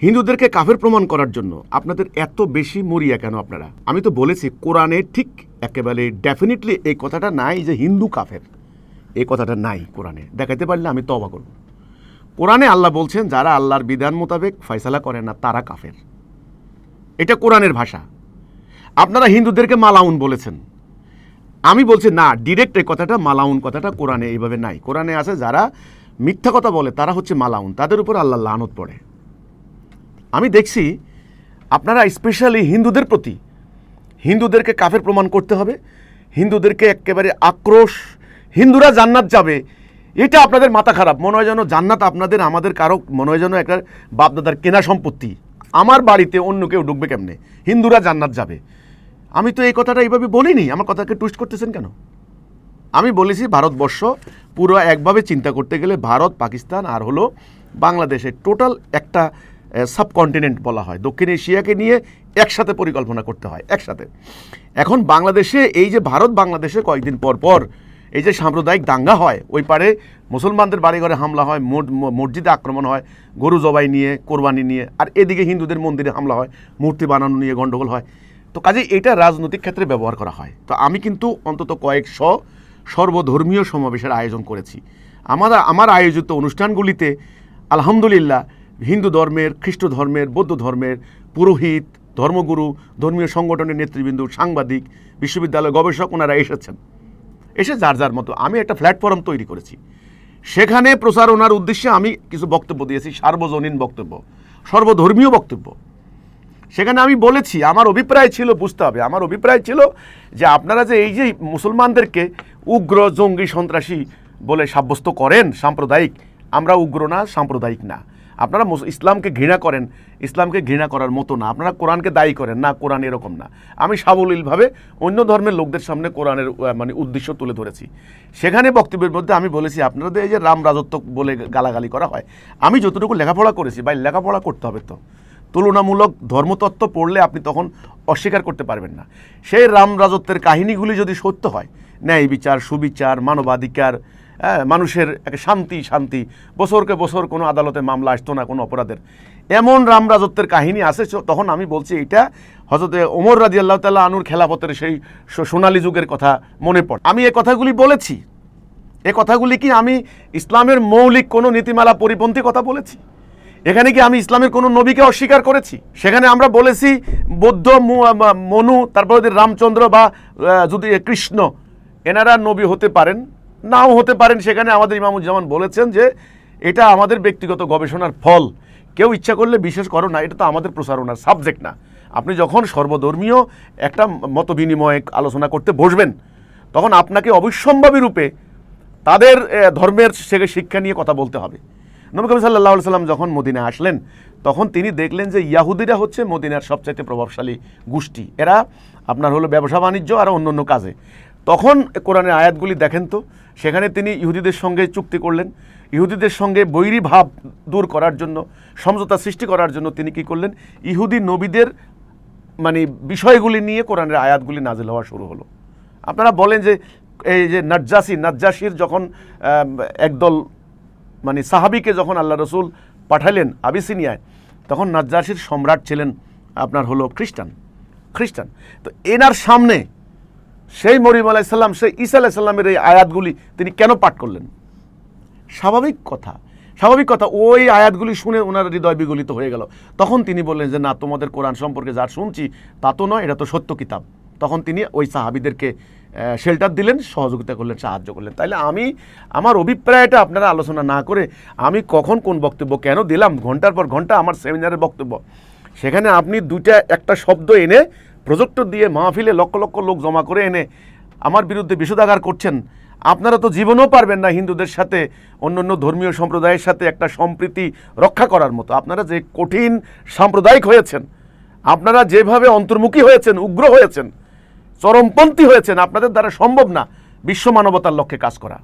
হিন্দুদেরকে কাফের প্রমাণ করার জন্য আপনাদের এত বেশি মরিয়া কেন আপনারা? আমি তো বলেছি কোরআনে ঠিক একেবারে ডেফিনেটলি এই কথাটা নাই যে হিন্দু কাফের, এই কথাটা নাই কোরআনে। দেখাতে পারলে আমি তওবা করব। কোরআনে আল্লাহ বলছেন যারা আল্লাহর বিধান মোতাবেক ফয়সালা করে না তারা কাফের, এটা কোরআনের ভাষা। আপনারা হিন্দুদেরকে মালাউন বলেছেন, আমি বলছি না, ডিরেক্ট এই কথাটা মালাউন কথাটা কোরআনে এইভাবে নাই। কোরআনে আছে যারা মিথ্যা কথা বলে তারা হচ্ছে মালাউন, তাদের উপর আল্লাহ লানত পড়ে। আমি দেখছি আপনারা স্পেশালি হিন্দুদের প্রতি, হিন্দুদেরকে কাফের প্রমাণ করতে হবে, হিন্দুদেরকে একেবারে আক্রোশ, হিন্দুরা জান্নাত যাবে, এটা আপনাদের মাথা খারাপ। মনে হয় যেন জান্নাত আপনাদের আমাদের কারো মনে হয় যেন একটা বাপদাদার কেনা সম্পত্তি। আমার বাড়িতে অন্য কেউ ঢুকবে কেমনে? হিন্দুরা জান্নাত যাবে। আমি তো এই কথাটা এইভাবে বলিনি, আমার কথাকে টুইস্ট করতেছেন কেন? আমি বলেছি ভারতবর্ষ পুরো একভাবে চিন্তা করতে গেলে ভারত, পাকিস্তান আর হলো বাংলাদেশের টোটাল একটা সাবকন্টিনেন্ট বলা হয়। দক্ষিণ এশিয়াকে নিয়ে একসাথে পরিকল্পনা করতে হয়, একসাথে। এখন বাংলাদেশে এই যে ভারত বাংলাদেশে কয়েকদিন পর পর এই যে সাম্প্রদায়িক দাঙ্গা হয়, ওই পারে মুসলমানদের বাড়িঘরে হামলা হয়, মসজিদে আক্রমণ হয় গরু জবাই নিয়ে, কোরবানি নিয়ে, আর এদিকে হিন্দুদের মন্দিরে হামলা হয়, মূর্তি বানানো নিয়ে গণ্ডগোল হয়। তো কাজে এটা রাজনৈতিক ক্ষেত্রে ব্যবহার করা হয়। তো আমি কিন্তু অন্তত কয়েকশো সর্বধর্মীয় সমাবেশের আয়োজন করেছি। আমার আয়োজিত অনুষ্ঠানগুলিতে আলহামদুলিল্লাহ হিন্দু ধর্মের, খ্রিস্ট ধর্মের, বৌদ্ধ ধর্মের পুরোহিত, ধর্মগুরু, ধর্মীয় সংগঠনের নেতৃবৃন্দ, সাংবাদিক, বিশ্ববিদ্যালয় গবেষক ওনারা এসেছেন, এসে যার যার মতো আমি একটা প্ল্যাটফর্ম তৈরি করেছি। সেখানে প্রচারণার উদ্দেশ্যে আমি কিছু বক্তব্য দিয়েছি, সার্বজনীন বক্তব্য, সর্বধর্মীয় বক্তব্য। সেখানে আমি বলেছি, আমার অভিপ্রায় ছিল, বুঝতে হবে, আমার অভিপ্রায় ছিল যে আপনারা যে এই যে মুসলমানদেরকে উগ্র, জঙ্গি, সন্ত্রাসী বলে সাব্যস্ত করেন, সাম্প্রদায়িক, আমরা উগ্র না, সাম্প্রদায়িক না। আপনারা ইসলামকে ঘৃণা করেন, ইসলামকে ঘৃণা করার মতো না। আপনারা কোরআনকে দায়ী করেন না, কোরআন এরকম না। আমি সাবলীলভাবে অন্য ধর্মের লোকদের সামনে কোরআনের উদ্দেশ্য তুলে ধরেছি। সেখানে বক্তব্যের মধ্যে আমি বলেছি আপনাদের এই যে রাম রাজত্ব বলে গালাগালি করা হয়, আমি যতটুকু লেখাপড়া করেছি, ভাই লেখাপড়া করতে হবে তো, তুলনামূলক ধর্মতত্ত্ব পড়লে আপনি তখন অস্বীকার করতে পারবেন না। সেই রাম রাজত্বের কাহিনীগুলি যদি সত্য হয়, ন্যায় বিচার, সুবিচার, মানবাধিকার, মানুষের একটা শান্তি, বছরকে বছর কোনো আদালতে মামলা আসতো না কোনো অপরাধের, এমন রাম রাজত্বের কাহিনী আছে, তখন আমি বলছি এটা হযরত ওমর রাদিয়াল্লাহু তাআলা আনহুর খেলাফতের সেই সোনালী যুগের কথা মনে পড়ে। আমি এই কথাগুলি বলেছি। এই কথাগুলি কি আমি ইসলামের মৌলিক কোনো নীতিমালা পরিপন্থী কথা বলেছি? এখানে কি আমি ইসলামের কোনো নবীকে অস্বীকার করেছি? সেখানে আমরা বলেছি বৌদ্ধ, মনু, তারপরে রামচন্দ্র বা যদি কৃষ্ণ, এনারা নবী হতে পারেন, নাও হতে পারেন। সেখানে আমাদের ইমামুজ্জামান বলেছেন যে এটা আমাদের ব্যক্তিগত গবেষণার ফল, কেউ ইচ্ছা করলে বিশেষ করো না, এটা তো আমাদের প্রচারণার সাবজেক্ট না। আপনি যখন সর্বধর্মীয় একটা মত বিনিময় আলোচনা করতে বসবেন, তখন আপনাকে অবশ্যম্ভাবী রূপে তাদের ধর্মের শিক্ষা নিয়ে কথা বলতে হবে। নবী করিম সাল্লাল্লাহু আলাইহি সাল্লাম যখন মদিনায় আসলেন, তখন তিনি দেখলেন যে ইয়াহুদিরা হচ্ছে মদিনার সবচাইতে প্রভাবশালী গোষ্ঠী। এরা আপনার হলো ব্যবসা বাণিজ্য আর অন্য কাজে। তখন কোরআনের আয়াতগুলি দেখেন তো, সেখানে তিনি ইহুদিদের সঙ্গে চুক্তি করলেন। ইহুদিদের সঙ্গে বৈরী ভাব দূর করার জন্য, সমঝোতা সৃষ্টি করার জন্য তিনি কি করলেন, ইহুদি নবীদের বিষয়গুলি নিয়ে কোরআনের আয়াতগুলি নাজিল হওয়া শুরু হলো। আপনারা বলেন যে এই যে নাজ্জাসির যখন একদল সাহাবিকে যখন আল্লাহ রসুল পাঠালেন আবিসিনিয়ায়, তখন নাজ্জাসির সম্রাট ছিলেন আপনার হলো খ্রিস্টান। তো এনার সামনে সেই মরিয়ম আলাইহিস সালাম, সেই ঈসা আলাইহিস সালামের এই আয়াতগুলি তিনি কেন পাঠ করলেন? স্বাভাবিক কথা, ওই আয়াতগুলি শুনে ওনার হৃদয় বিগলিত হয়ে গেল। তখন তিনি বললেন যে না, তোমাদের কোরআন সম্পর্কে যা শুনছি তা তো নয়, এটা তো সত্য কিতাব। তখন তিনি ওই সাহাবিদেরকে শেল্টার দিলেন, সহযোগিতা করলেন, সাহায্য করলেন। তাইলে আমার অভিপ্রায়টা আপনারা আলোচনা না করে আমি কখন কোন বক্তব্য কেন দিলাম, ঘন্টার পর ঘন্টা আমার সেমিনারের বক্তব্য, সেখানে আপনি একটা শব্দ এনে প্রজেক্টর দিয়ে মাহফিলে লক্ষ লক্ষ লোক জমা করে এনে আমার বিরুদ্ধে বিষোদাগার করছেন। আপনারা তো জীবনেও পারবেন না হিন্দুদের সাথে, অন্য ধর্মীয় সম্প্রদায়ের সাথে একটা সম্প্রীতি রক্ষা করার মতো। আপনারা যে কঠিন সাম্প্রদায়িক হয়েছেন, আপনারা যেভাবে অন্তর্মুখী হয়েছেন, উগ্র হয়েছেন, চরমপন্থী হয়েছেন, আপনাদের দ্বারা সম্ভব না বিশ্ব মানবতার লক্ষ্যে কাজ করা।